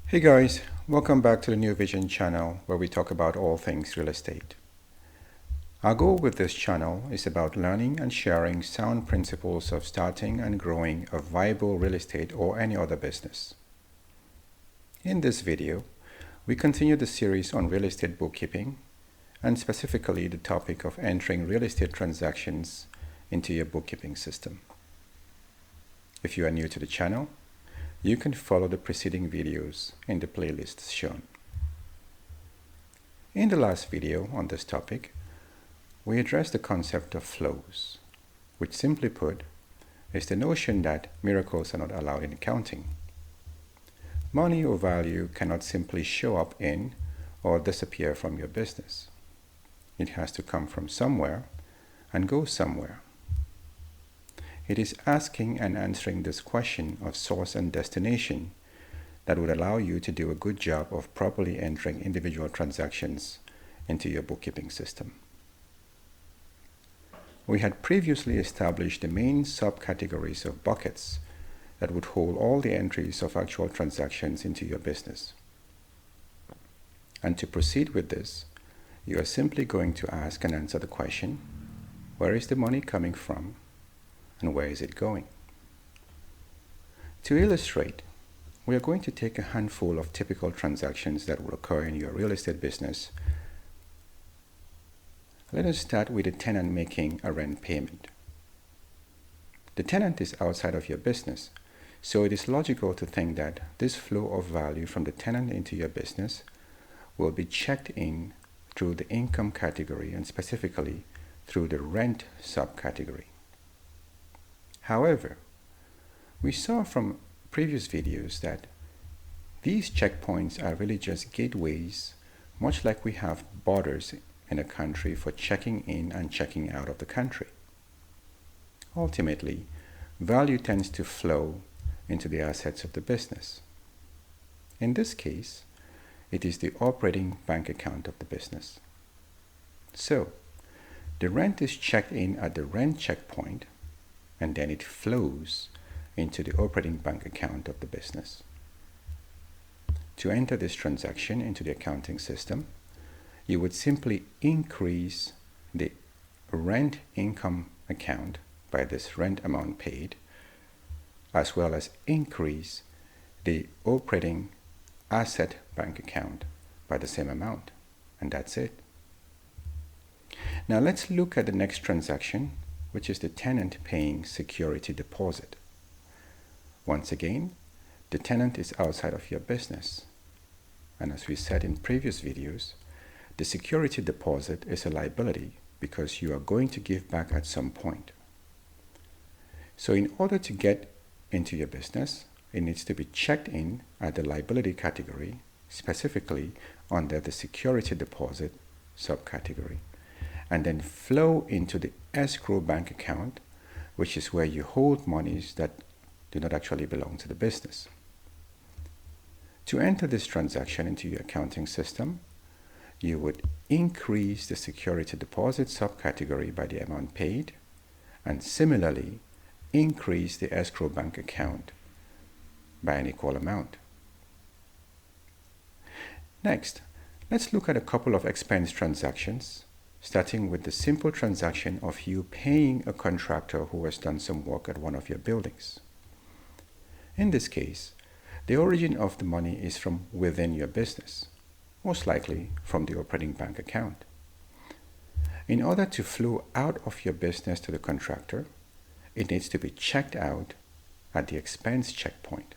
Hey guys, welcome back to the New Vision channel where we talk about all things real estate. Our goal with this channel is about learning and sharing sound principles of starting and growing a viable real estate or any other business. In this video, we continue the series on real estate bookkeeping and specifically the topic of entering real estate transactions into your bookkeeping system. If you are new to the channel, you can follow the preceding videos in the playlists shown. In the last video on this topic, we addressed the concept of flows, which simply put is the notion that miracles are not allowed in accounting. Money or value cannot simply show up in or disappear from your business. It has to come from somewhere and go somewhere. It is asking and answering this question of source and destination that would allow you to do a good job of properly entering individual transactions into your bookkeeping system. We had previously established the main subcategories of buckets that would hold all the entries of actual transactions into your business. And to proceed with this, you are simply going to ask and answer the question, where is the money coming from? And where is it going? To illustrate, we are going to take a handful of typical transactions that will occur in your real estate business. Let us start with a tenant making a rent payment. The tenant is outside of your business, so it is logical to think that this flow of value from the tenant into your business will be checked in through the income category and specifically through the rent subcategory. However, we saw from previous videos that these checkpoints are really just gateways, much like we have borders in a country for checking in and checking out of the country. Ultimately, value tends to flow into the assets of the business. In this case, it is the operating bank account of the business. So, the rent is checked in at the rent checkpoint, and then it flows into the operating bank account of the business. To enter this transaction into the accounting system, you would simply increase the rent income account by this rent amount paid, as well as increase the operating asset bank account by the same amount, and that's it. Now let's look at the next transaction, which is the tenant paying security deposit. Once again, the tenant is outside of your business. And as we said in previous videos, the security deposit is a liability because you are going to give back at some point. So in order to get into your business, it needs to be checked in at the liability category, specifically under the security deposit subcategory, and then flow into the escrow bank account, which is where you hold monies that do not actually belong to the business. To enter this transaction into your accounting system, you would increase the security deposit subcategory by the amount paid, and similarly increase the escrow bank account by an equal amount. Next, let's look at a couple of expense transactions, starting with the simple transaction of you paying a contractor who has done some work at one of your buildings. In this case, the origin of the money is from within your business, most likely from the operating bank account. In order to flow out of your business to the contractor, it needs to be checked out at the expense checkpoint,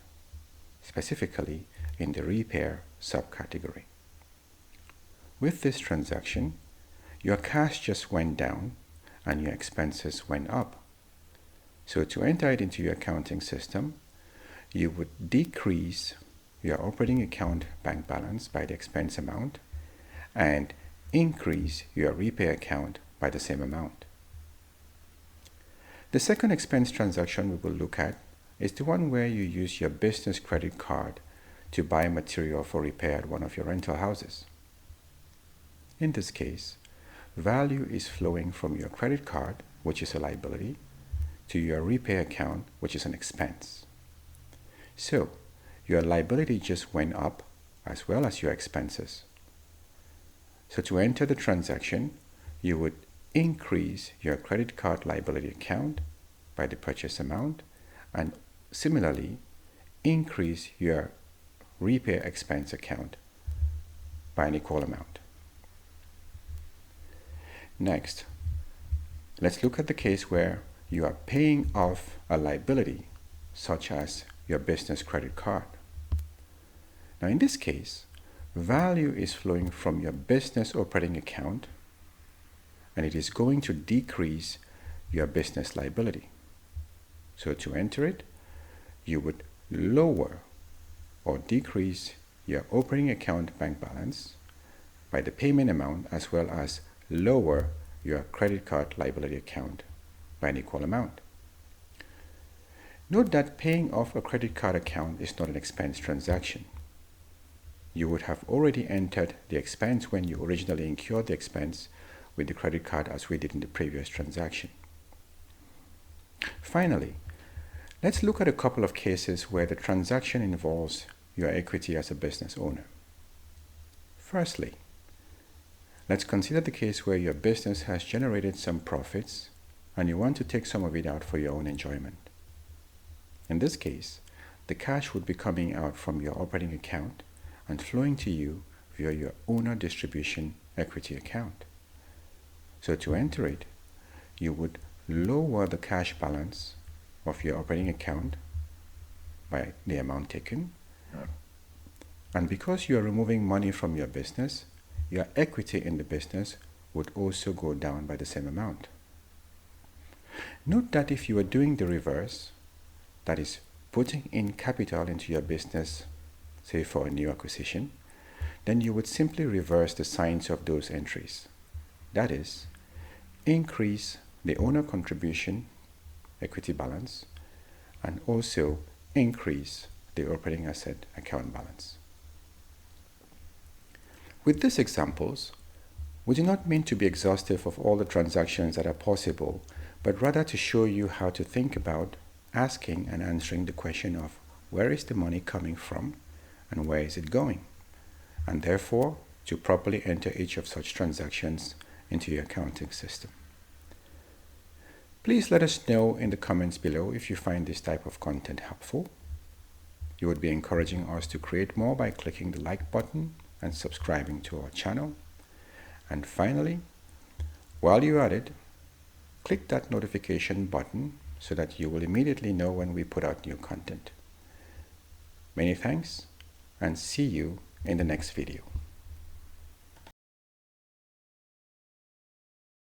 specifically in the repair subcategory. With this transaction, your cash just went down and your expenses went up. So to enter it into your accounting system, you would decrease your operating account bank balance by the expense amount and increase your repair account by the same amount. The second expense transaction we will look at is the one where you use your business credit card to buy material for repair at one of your rental houses. In this case, value is flowing from your credit card, which is a liability, to your repair account, which is an expense. So, your liability just went up as well as your expenses. So to enter the transaction, you would increase your credit card liability account by the purchase amount and similarly increase your repair expense account by an equal amount. Next, let's look at the case where you are paying off a liability such as your business credit card. Now in this case, value is flowing from your business operating account and it is going to decrease your business liability. So to enter it, you would lower or decrease your operating account bank balance by the payment amount as well as lower your credit card liability account by an equal amount. Note that paying off a credit card account is not an expense transaction. You would have already entered the expense when you originally incurred the expense with the credit card as we did in the previous transaction. Finally, let's look at a couple of cases where the transaction involves your equity as a business owner. Firstly, let's consider the case where your business has generated some profits and you want to take some of it out for your own enjoyment. In this case, the cash would be coming out from your operating account and flowing to you via your owner distribution equity account. So to enter it, you would lower the cash balance of your operating account by the amount taken. And because you are removing money from your business, your equity in the business would also go down by the same amount. Note that if you are doing the reverse, that is putting in capital into your business, say for a new acquisition, then you would simply reverse the signs of those entries. That is, increase the owner contribution equity balance and also increase the operating asset account balance. With these examples, we do not mean to be exhaustive of all the transactions that are possible, but rather to show you how to think about asking and answering the question of where is the money coming from and where is it going, and therefore to properly enter each of such transactions into your accounting system. Please let us know in the comments below if you find this type of content helpful. You would be encouraging us to create more by clicking the like button and subscribing to our channel. And finally, while you're at it, click that notification button so that you will immediately know when we put out new content. Many thanks and see you in the next video.